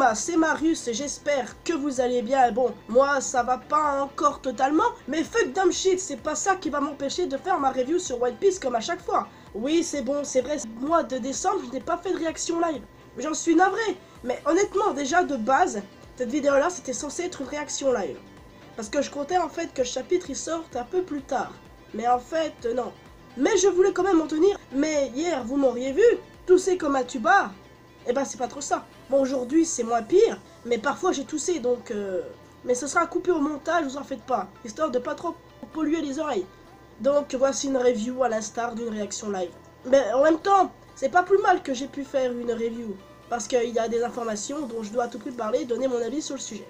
Sama, c'est Marius, j'espère que vous allez bien. Bon, moi ça va pas encore totalement, mais fuck dumb shit, c'est pas ça qui va m'empêcher de faire ma review sur One Piece comme à chaque fois. Oui, c'est bon, c'est vrai, mois de décembre, je n'ai pas fait de réaction live. J'en suis navré, mais honnêtement, déjà de base, cette vidéo-là, c'était censé être une réaction live. Parce que je comptais en fait que le chapitre il sorte un peu plus tard. Mais en fait, non. Mais je voulais quand même m'en tenir. Mais hier, vous m'auriez vu, tousser comme un tuba. Eh ben, c'est pas trop ça. Bon, aujourd'hui, c'est moins pire, mais parfois j'ai toussé, donc... Mais ce sera coupé au montage, vous en faites pas, histoire de pas trop polluer les oreilles. Donc, voici une review à l'instar d'une réaction live. Mais en même temps, c'est pas plus mal que j'ai pu faire une review, parce qu'il y a des informations dont je dois à tout prix parler, donner mon avis sur le sujet.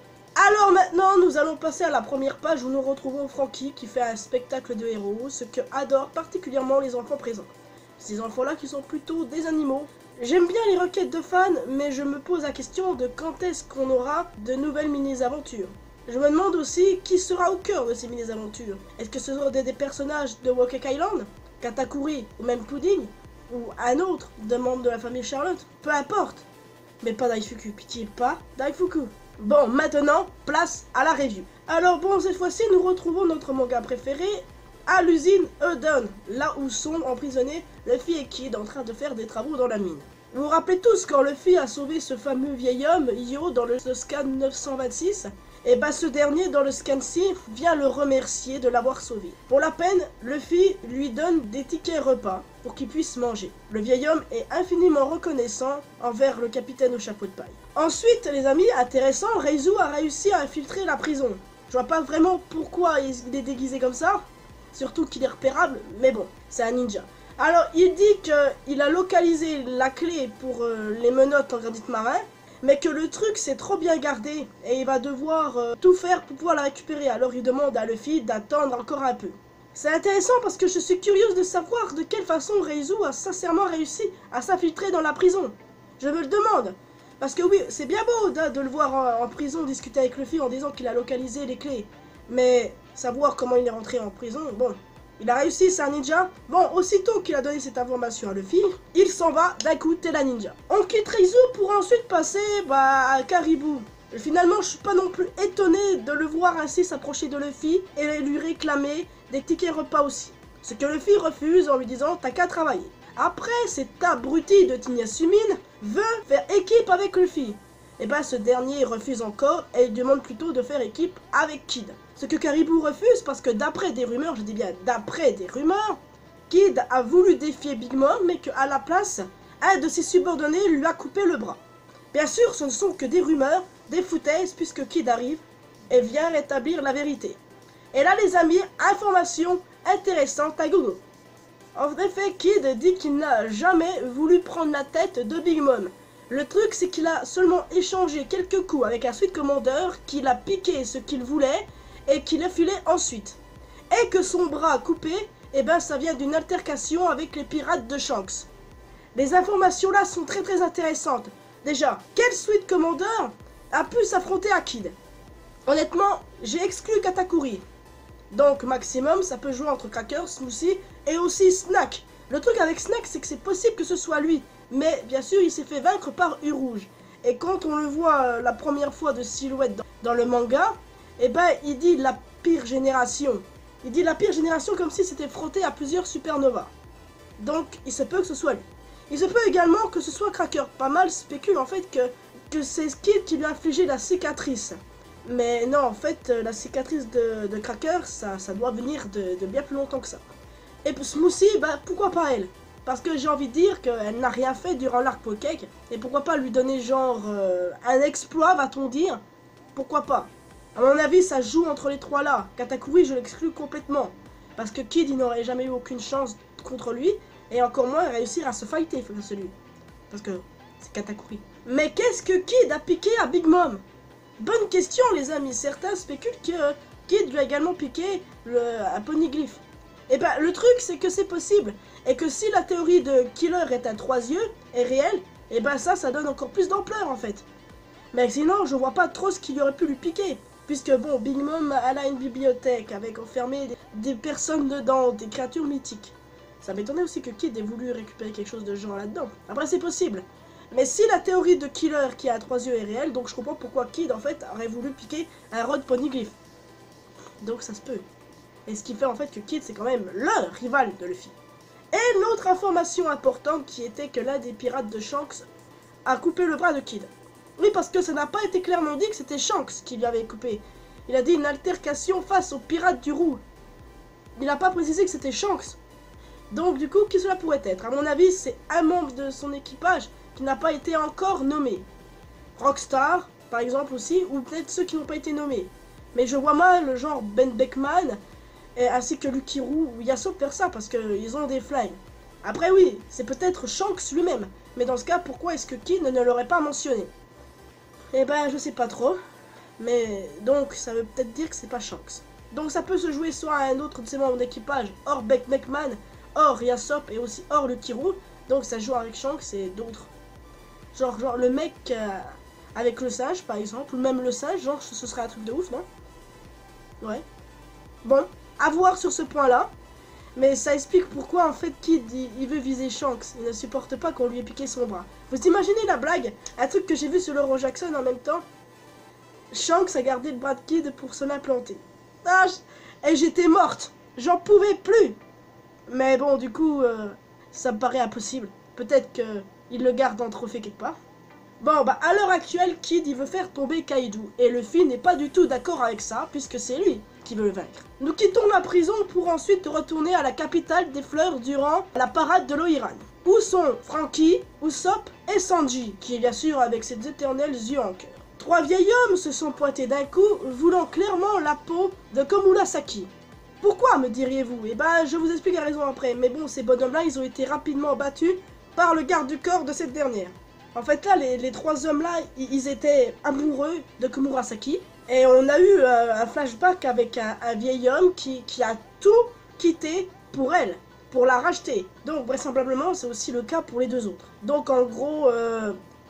Alors maintenant, nous allons passer à la première page où nous retrouvons Franky qui fait un spectacle de héros, ce que adorent particulièrement les enfants présents. Ces enfants-là qui sont plutôt des animaux. J'aime bien les requêtes de fans, mais je me pose la question de quand est-ce qu'on aura de nouvelles mini-aventures. Je me demande aussi qui sera au cœur de ces mini-aventures. Est-ce que ce seront des personnages de Wokek Island, Katakuri ou même Pudding, ou un autre de membre de la famille Charlotte? Peu importe. Mais pas Daifuku, pitié, pas Daifuku. Bon, maintenant, place à la review. Alors bon, cette fois-ci, nous retrouvons notre manga préféré à l'usine Eudon, là où sont emprisonnés Luffy et Kid en train de faire des travaux dans la mine. Vous vous rappelez tous quand Luffy a sauvé ce fameux vieil homme, Yo, dans le scan 926? Et bah ce dernier, dans le scan 6, vient le remercier de l'avoir sauvé. Pour la peine, Luffy lui donne des tickets repas pour qu'il puisse manger. Le vieil homme est infiniment reconnaissant envers le capitaine au chapeau de paille. Ensuite, les amis, intéressant, Reizu a réussi à infiltrer la prison. Je vois pas vraiment pourquoi il est déguisé comme ça. Surtout qu'il est repérable, mais bon, c'est un ninja. Alors, il dit qu'il a localisé la clé pour les menottes en granit marin, mais que le truc c'est trop bien gardé et il va devoir tout faire pour pouvoir la récupérer. Alors il demande à Luffy d'attendre encore un peu. C'est intéressant parce que je suis curieuse de savoir de quelle façon Reizu a sincèrement réussi à s'infiltrer dans la prison. Je me le demande. Parce que oui, c'est bien beau de le voir en prison discuter avec Luffy en disant qu'il a localisé les clés. Mais savoir comment il est rentré en prison, bon, il a réussi, c'est un ninja. Bon, aussitôt qu'il a donné cette information à Luffy, il s'en va d'un coup, tel un ninja. On quitte Reizu pour ensuite passer à Caribou. Et finalement, je suis pas non plus étonné de le voir ainsi s'approcher de Luffy et lui réclamer des tickets repas aussi. Ce que Luffy refuse en lui disant t'as qu'à travailler. Après, cet abruti de Tinya Sumin veut faire équipe avec Luffy. Et bah ce dernier refuse encore et il demande plutôt de faire équipe avec Kid. Ce que Caribou refuse parce que d'après des rumeurs, je dis bien d'après des rumeurs, Kid a voulu défier Big Mom mais qu'à la place, un de ses subordonnés lui a coupé le bras. Bien sûr, ce ne sont que des rumeurs, des foutaises puisque Kid arrive et vient rétablir la vérité. Et là les amis, information intéressante à Google. En effet, Kid dit qu'il n'a jamais voulu prendre la tête de Big Mom. Le truc, c'est qu'il a seulement échangé quelques coups avec un Sweet Commander, qu'il a piqué ce qu'il voulait et qu'il a filé ensuite. Et que son bras coupé, eh ben ça vient d'une altercation avec les pirates de Shanks. Les informations là sont très intéressantes. Déjà, quel Sweet Commander a pu s'affronter à Kid? Honnêtement, j'ai exclu Katakuri. Donc maximum, ça peut jouer entre Cracker, Smoothie et aussi Snack. Le truc avec Snack, c'est que c'est possible que ce soit lui. Mais bien sûr, il s'est fait vaincre par U-Rouge. Et quand on le voit la première fois de silhouette dans le manga, eh ben, il dit la pire génération. Il dit la pire génération comme si c'était frotté à plusieurs supernovas. Donc, il se peut que ce soit lui. Il se peut également que ce soit Cracker. Pas mal spécule en fait que c'est Kid qui lui a infligé la cicatrice. Mais non, en fait, la cicatrice de Cracker, ça doit venir de bien plus longtemps que ça. Et pour Smoothie, bah, pourquoi pas elle? Parce que j'ai envie de dire qu'elle n'a rien fait durant l'arc Pokek. Et pourquoi pas lui donner genre un exploit, va-t-on dire? Pourquoi pas? À mon avis, ça joue entre les trois là. Katakuri, je l'exclus complètement. Parce que Kid, il n'aurait jamais eu aucune chance contre lui. Et encore moins réussir à se fighter face à lui. Parce que c'est Katakuri. Mais qu'est-ce que Kid a piqué à Big Mom? Bonne question les amis. Certains spéculent que Kid lui a également piqué un ponyglyphe. Et ben le truc c'est que c'est possible. Et que si la théorie de Killer est à 3 yeux est réelle, et ben ça donne encore plus d'ampleur en fait. Mais sinon je vois pas trop ce qu'il aurait pu lui piquer. Puisque bon, Big Mom elle a une bibliothèque avec enfermé des personnes dedans, des créatures mythiques. Ça m'étonnait aussi que Kid ait voulu récupérer quelque chose de genre là-dedans. Après c'est possible. Mais si la théorie de Killer qui a 3 yeux est réelle, donc je comprends pourquoi Kid en fait aurait voulu piquer un Rod Poneglyph. Donc ça se peut. Et ce qui fait en fait que Kid c'est quand même le rival de Luffy. Et l'autre information importante qui était que l'un des pirates de Shanks a coupé le bras de Kid. Oui, parce que ça n'a pas été clairement dit que c'était Shanks qui lui avait coupé. Il a dit une altercation face aux pirates du Roux. Il n'a pas précisé que c'était Shanks. Donc du coup, qui cela pourrait être? À mon avis, c'est un membre de son équipage qui n'a pas été encore nommé. Rockstar, par exemple aussi, ou peut-être ceux qui n'ont pas été nommés. Mais je vois mal le genre Ben Beckman, ainsi que Lucky Roux ou Yasop faire ça, parce qu'ils ont des flingues. Après oui, c'est peut-être Shanks lui-même. Mais dans ce cas, pourquoi est-ce que Kid ne l'aurait pas mentionné? Eh ben, je sais pas trop. Mais donc, ça veut peut-être dire que c'est pas Shanks. Donc ça peut se jouer soit à un autre de ses membres d'équipage, hors Beckman, hors Yasop et aussi hors Lucky Roux. Donc ça joue avec Shanks et d'autres. Genre le mec avec le singe par exemple, ou même le singe, genre ce serait un truc de ouf, non? Ouais. Bon, à voir sur ce point-là. Mais ça explique pourquoi en fait Kid il veut viser Shanks. Il ne supporte pas qu'on lui ait piqué son bras. Vous imaginez la blague? Un truc que j'ai vu sur l'Euro Jackson en même temps. Shanks a gardé le bras de Kid pour se l'implanter. Ah, et j'étais morte. J'en pouvais plus. Mais bon, du coup, ça me paraît impossible. Peut-être qu'il le garde en trophée quelque part. Bon, bah à l'heure actuelle, Kid il veut faire tomber Kaiju. Et Luffy n'est pas du tout d'accord avec ça, puisque c'est lui qui veut le vaincre. Nous quittons la prison pour ensuite retourner à la capitale des fleurs durant la parade de l'Oiran. Où sont Franky, Usopp et Sanji, qui est bien sûr avec ses éternels yeux en cœur. 3 vieils hommes se sont pointés d'un coup, voulant clairement la peau de Komurasaki. Pourquoi, me diriez-vous? Eh ben, je vous explique la raison après. Mais bon, ces bonhommes-là, ils ont été rapidement battus par le garde du corps de cette dernière. En fait, là, les 3 hommes-là, ils étaient amoureux de Komurasaki. Et on a eu un flashback avec un vieil homme qui a tout quitté pour elle, pour la racheter. Donc, vraisemblablement, c'est aussi le cas pour les 2 autres. Donc, en gros,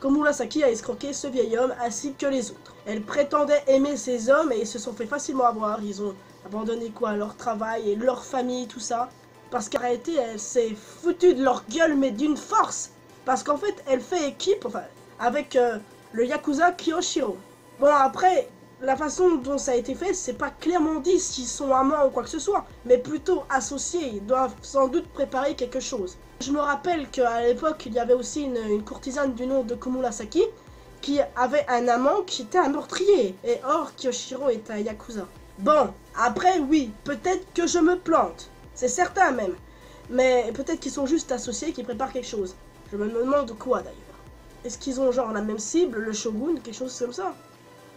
Komurasaki a escroqué ce vieil homme ainsi que les autres. Elle prétendait aimer ces hommes et ils se sont fait facilement avoir. Ils ont abandonné quoi? Leur travail et leur famille, tout ça. Parce qu'en réalité, elle s'est foutue de leur gueule, mais d'une force. Parce qu'en fait, elle fait équipe enfin, avec le Yakuza Kiyoshiro. Bon, après, la façon dont ça a été fait, c'est pas clairement dit s'ils sont amants ou quoi que ce soit, mais plutôt associés. Ils doivent sans doute préparer quelque chose. Je me rappelle qu'à l'époque, il y avait aussi une courtisane du nom de Komurasaki qui avait un amant qui était un meurtrier. Et or, Kiyoshiro est un Yakuza. Bon, après, oui, peut-être que je me plante. C'est certain même. Mais peut-être qu'ils sont juste associés, qui préparent quelque chose. Je me demande quoi d'ailleurs. Est-ce qu'ils ont genre la même cible, le shogun, quelque chose comme ça?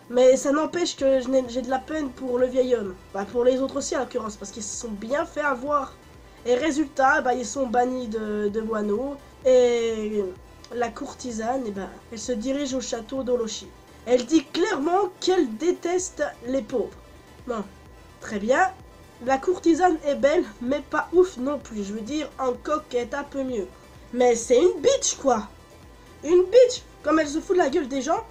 Mais ça n'empêche que j'ai de la peine pour le vieil homme. Bah pour les autres aussi en l'occurrence, parce qu'ils se sont bien fait avoir. Et résultat, bah ils sont bannis de Wano. Et la courtisane, et bah, elle se dirige au château d'Oloshi. Elle dit clairement qu'elle déteste les pauvres. Bon, très bien. La courtisane est belle, mais pas ouf non plus. Je veux dire, Hancock est un peu mieux. Mais c'est une bitch quoi. Une bitch. Comme elle se fout de la gueule des gens.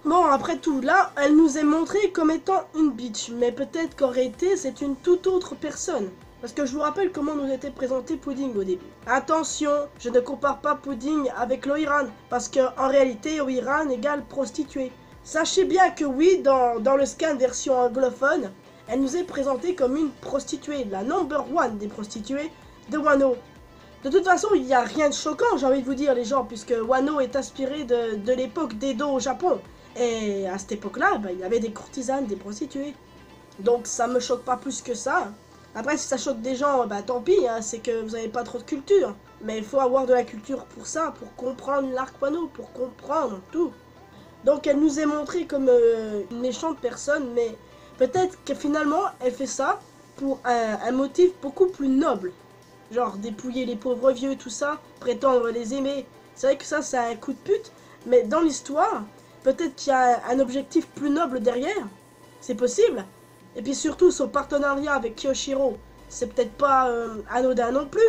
Bon, après tout, là, elle nous est montrée comme étant une bitch. Mais peut-être qu'en réalité, c'est une toute autre personne. Parce que je vous rappelle comment nous était présenté Pudding au début. Attention, je ne compare pas Pudding avec l'Oiran. Parce qu'en réalité, Oiran égale prostituée. Sachez bien que oui, dans le scan version anglophone, elle nous est présentée comme une prostituée. La number 1 des prostituées de Wano. De toute façon, il n'y a rien de choquant, j'ai envie de vous dire, les gens, puisque Wano est inspiré de l'époque d'Edo au Japon. Et à cette époque-là, bah, il y avait des courtisanes, des prostituées. Donc ça me choque pas plus que ça. Après, si ça choque des gens, bah tant pis, hein, c'est que vous n'avez pas trop de culture. Mais il faut avoir de la culture pour ça, pour comprendre l'arc Wano, pour comprendre tout. Donc elle nous est montrée comme une méchante personne, mais peut-être que finalement, elle fait ça pour un motif beaucoup plus noble. Genre dépouiller les pauvres vieux, tout ça, prétendre les aimer. C'est vrai que ça, c'est un coup de pute. Mais dans l'histoire, peut-être qu'il y a un objectif plus noble derrière. C'est possible. Et puis surtout, son partenariat avec Kiyoshiro, c'est peut-être pas anodin non plus.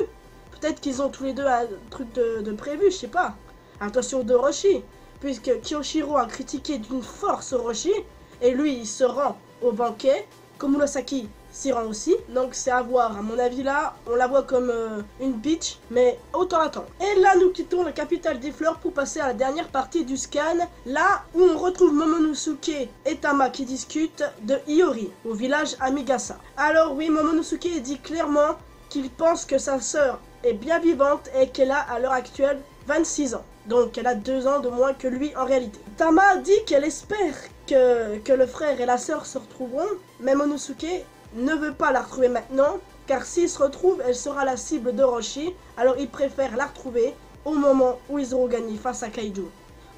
Peut-être qu'ils ont tous les deux un truc de prévu, je sais pas. Attention d'Orochi, puisque Kiyoshiro a critiqué d'une force Orochi, et lui, il se rend au banquet. Komurasaki s'y rend aussi, donc c'est à voir. À mon avis là, on la voit comme une bitch, mais autant attendre. Et là, nous quittons la capitale des fleurs pour passer à la dernière partie du scan, là où on retrouve Momonosuke et Tama qui discutent de Iori, au village Amigasa. Alors oui, Momonosuke dit clairement qu'il pense que sa sœur est bien vivante et qu'elle a à l'heure actuelle 26 ans. Donc elle a 2 ans de moins que lui en réalité. Tama dit qu'elle espère que le frère et la sœur se retrouveront, mais Momonosuke ne veut pas la retrouver maintenant, car s'ils se retrouvent, elle sera la cible d'Orochi, alors il préfère la retrouver au moment où ils auront gagné face à Kaiju.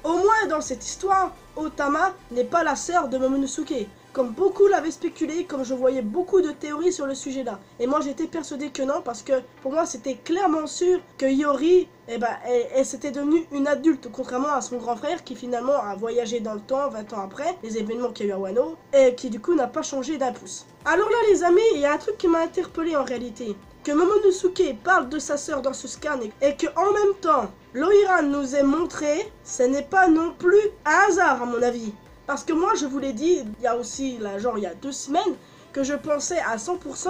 Au moins dans cette histoire, Otama n'est pas la sœur de Momonosuke, comme beaucoup l'avaient spéculé, comme je voyais beaucoup de théories sur le sujet là. Et moi j'étais persuadé que non, parce que pour moi c'était clairement sûr que Iori, elle s'était devenue une adulte, contrairement à son grand frère qui finalement a voyagé dans le temps 20 ans après, les événements qu'il y a eu à Wano, et qui du coup n'a pas changé d'un pouce. Alors là les amis, il y a un truc qui m'a interpellé en réalité. Que Momonosuke parle de sa sœur dans ce scan et que en même temps, Loiran nous ait montré, ce n'est pas non plus un hasard à mon avis. Parce que moi je vous l'ai dit, il y a aussi, là, genre il y a 2 semaines, que je pensais à 100%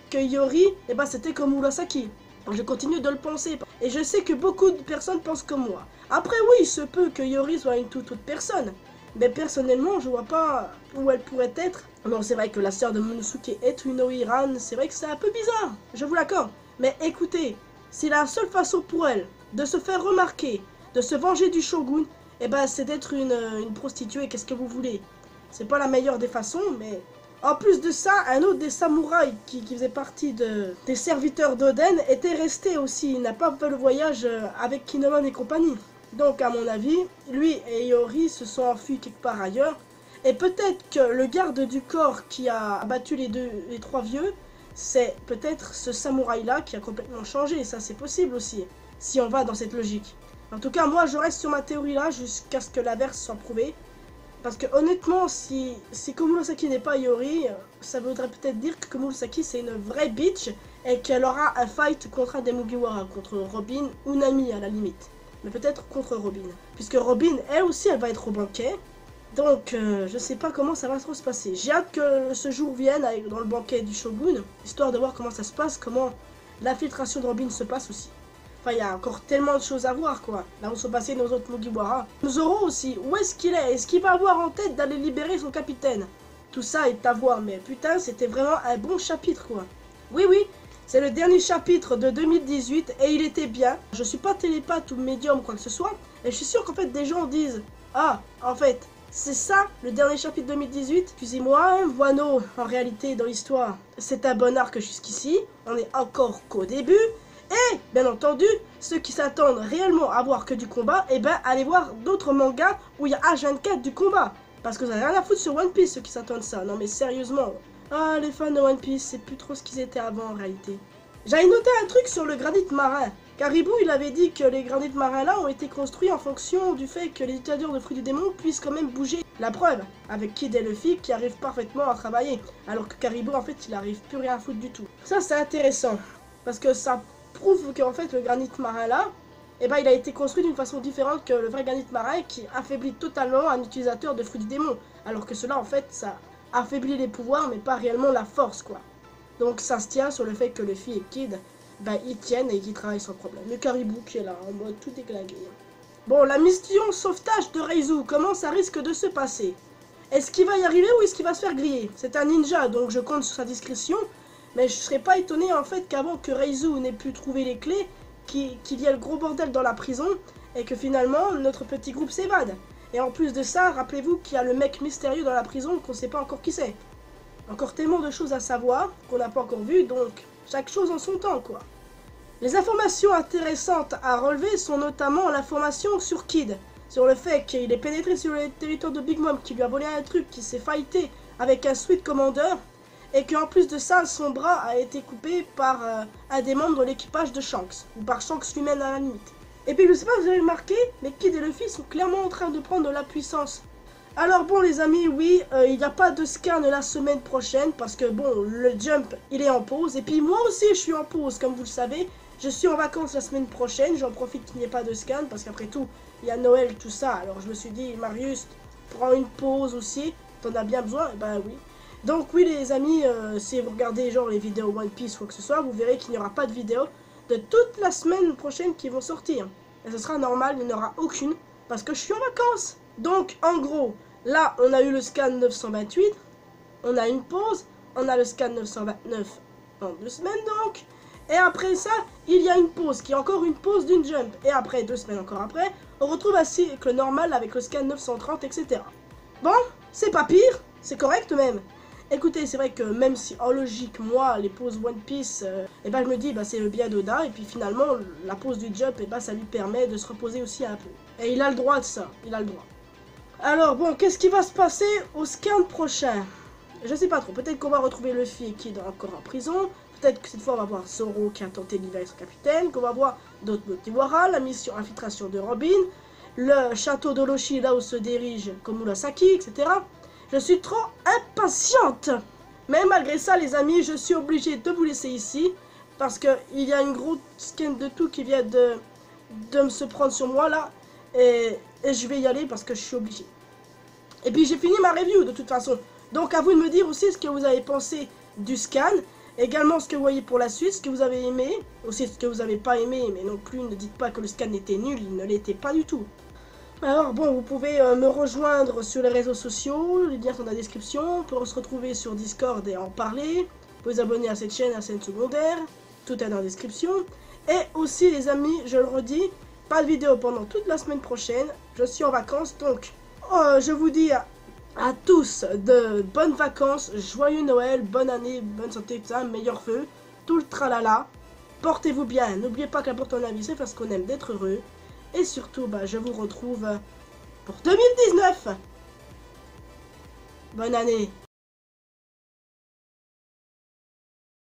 que Iori, c'était comme Murasaki. Je continue de le penser. Et je sais que beaucoup de personnes pensent comme moi. Après oui, il se peut que Iori soit une toute autre personne. Mais personnellement, je vois pas où elle pourrait être. Non, c'est vrai que la sœur de Momonosuke est une Loiran, c'est vrai que c'est un peu bizarre, je vous l'accorde. Mais écoutez, si la seule façon pour elle de se faire remarquer, de se venger du shogun, c'est d'être une prostituée, qu'est-ce que vous voulez? C'est pas la meilleure des façons, mais... En plus de ça, un autre des samouraïs qui faisait partie des serviteurs d'Oden était resté aussi, il n'a pas fait le voyage avec Kinemon et compagnie. Donc à mon avis, lui et Iori se sont enfuis quelque part ailleurs. Et peut-être que le garde du corps qui a abattu les 3 vieux, c'est peut-être ce samouraï-là qui a complètement changé. Ça c'est possible aussi, si on va dans cette logique. En tout cas, moi je reste sur ma théorie là jusqu'à ce que l'inverse soit prouvé. Parce que honnêtement, si Komurasaki n'est pas Iori, ça voudrait peut-être dire que Komurasaki c'est une vraie bitch et qu'elle aura un fight contre un des Mugiwara, contre Robin ou Nami à la limite. Mais peut-être contre Robin. Puisque Robin, elle aussi, elle va être au banquet. Donc, je sais pas comment ça va trop se passer. J'ai hâte que ce jour vienne dans le banquet du Shogun, histoire de voir comment ça se passe, comment l'infiltration de Robin se passe aussi. Enfin, il y a encore tellement de choses à voir, quoi. Là où sont passés nos autres Mugiwara. Nous aurons aussi, où est-ce qu'il est? Est-ce qu'il va avoir en tête d'aller libérer son capitaine? Tout ça est à voir, mais putain, c'était vraiment un bon chapitre, quoi. Oui, oui, c'est le dernier chapitre de 2018 et il était bien. Je suis pas télépathe ou médium ou quoi que ce soit. Et je suis sûr qu'en fait, des gens disent « Ah, en fait, c'est ça, le dernier chapitre 2018 ?» Excusez-moi, Wano, en réalité, dans l'histoire, c'est un bon arc jusqu'ici. On est encore qu'au début. Et, bien entendu, ceux qui s'attendent réellement à voir que du combat, allez voir d'autres mangas où il y a H24 du combat. Parce que vous n'avez rien à foutre sur One Piece, ceux qui s'attendent ça. Non mais sérieusement. Ah, les fans de One Piece, c'est plus trop ce qu'ils étaient avant en réalité. J'avais noté un truc sur le granit marin. Caribou, il avait dit que les granits marins là ont été construits en fonction du fait que les utilisateurs de fruits du démon puissent quand même bouger. La preuve, avec Kid et Luffy qui arrivent parfaitement à travailler. Alors que Caribou, en fait, il arrive plus rien à foutre du tout. Ça, c'est intéressant. Parce que ça prouve qu'en fait, le granit marin là, il a été construit d'une façon différente que le vrai granit marin qui affaiblit totalement un utilisateur de fruits du démon. Alors que cela, en fait, ça affaiblit les pouvoirs, mais pas réellement la force, quoi. Donc ça se tient sur le fait que Luffy et Kid, ils tiennent et qu'ils travaillent sans problème. Le Caribou qui est là, en mode tout déglingué. Bon, la mission sauvetage de Reizu, comment ça risque de se passer? Est-ce qu'il va y arriver ou est-ce qu'il va se faire griller? C'est un ninja, donc je compte sur sa discrétion. Mais je serais pas étonné en fait qu'avant que Reizu n'ait pu trouver les clés, qu'il y ait le gros bordel dans la prison et que finalement notre petit groupe s'évade. Et en plus de ça, rappelez-vous qu'il y a le mec mystérieux dans la prison qu'on sait pas encore qui c'est. Encore tellement de choses à savoir qu'on n'a pas encore vu, donc chaque chose en son temps quoi. Les informations intéressantes à relever sont notamment l'information sur Kid, sur le fait qu'il est pénétré sur le territoire de Big Mom, qui lui a volé un truc, qui s'est fighté avec un Sweet Commander, et qu'en plus de ça, son bras a été coupé par un des membres de l'équipage de Shanks, ou par Shanks lui-même à la limite. Et puis je sais pas si vous avez remarqué, mais Kid et Luffy sont clairement en train de prendre de la puissance. Alors bon les amis, oui, il n'y a pas de scan la semaine prochaine, parce que bon, le Jump, il est en pause, et puis moi aussi je suis en pause, comme vous le savez. Je suis en vacances la semaine prochaine, j'en profite qu'il n'y ait pas de scan, parce qu'après tout, il y a Noël, tout ça. Alors je me suis dit, Marius, prends une pause aussi, t'en as bien besoin, oui. Donc oui les amis, si vous regardez genre les vidéos One Piece ou quoi que ce soit, vous verrez qu'il n'y aura pas de vidéo de toute la semaine prochaine qui vont sortir. Et ce sera normal, il n'y en aura aucune, parce que je suis en vacances. Donc en gros, là on a eu le scan 928, on a une pause, on a le scan 929 en 2 semaines donc. Et après ça, il y a une pause, qui est encore une pause d'une jump. Et après, 2 semaines encore après, on retrouve un cycle normal avec le scan 930, etc. Bon, c'est pas pire, c'est correct même. Écoutez, c'est vrai que même si en logique, moi, les pauses One Piece, et ben je me dis, bah c'est le bien d'Oda, et puis finalement, la pause du jump, et ben ça lui permet de se reposer aussi un peu. Et il a le droit de ça, il a le droit. Alors bon, qu'est-ce qui va se passer au scan prochain? Je sais pas trop, peut-être qu'on va retrouver Luffy et Kid encore en prison, peut-être que cette fois on va voir Zoro qui a tenté de libérer son capitaine, qu'on va voir d'autres Mugiwara, la mission infiltration de Robin, le château d'Oloshi là où se dirige Komurasaki, etc. Je suis trop impatiente. Mais malgré ça les amis, je suis obligé de vous laisser ici, parce qu'il y a une grosse skin de tout qui vient de me se prendre sur moi là, et je vais y aller parce que je suis obligé. Et puis j'ai fini ma review de toute façon. Donc à vous de me dire aussi ce que vous avez pensé du scan, également ce que vous voyez pour la suite, ce que vous avez aimé, aussi ce que vous n'avez pas aimé, mais non plus ne dites pas que le scan était nul, il ne l'était pas du tout. Alors bon, vous pouvez me rejoindre sur les réseaux sociaux, les liens sont dans la description, on peut se retrouver sur Discord et en parler, vous pouvez vous abonner à cette chaîne secondaire, tout est dans la description. Et aussi les amis, je le redis, pas de vidéo pendant toute la semaine prochaine, je suis en vacances, donc je vous dis à tous de bonnes vacances, joyeux Noël, bonne année, bonne santé, tout ça, meilleur feu, tout le tralala. Portez-vous bien, n'oubliez pas qu'importe la vie, c'est parce qu'on aime d'être heureux. Et surtout, bah, je vous retrouve pour 2019. Bonne année.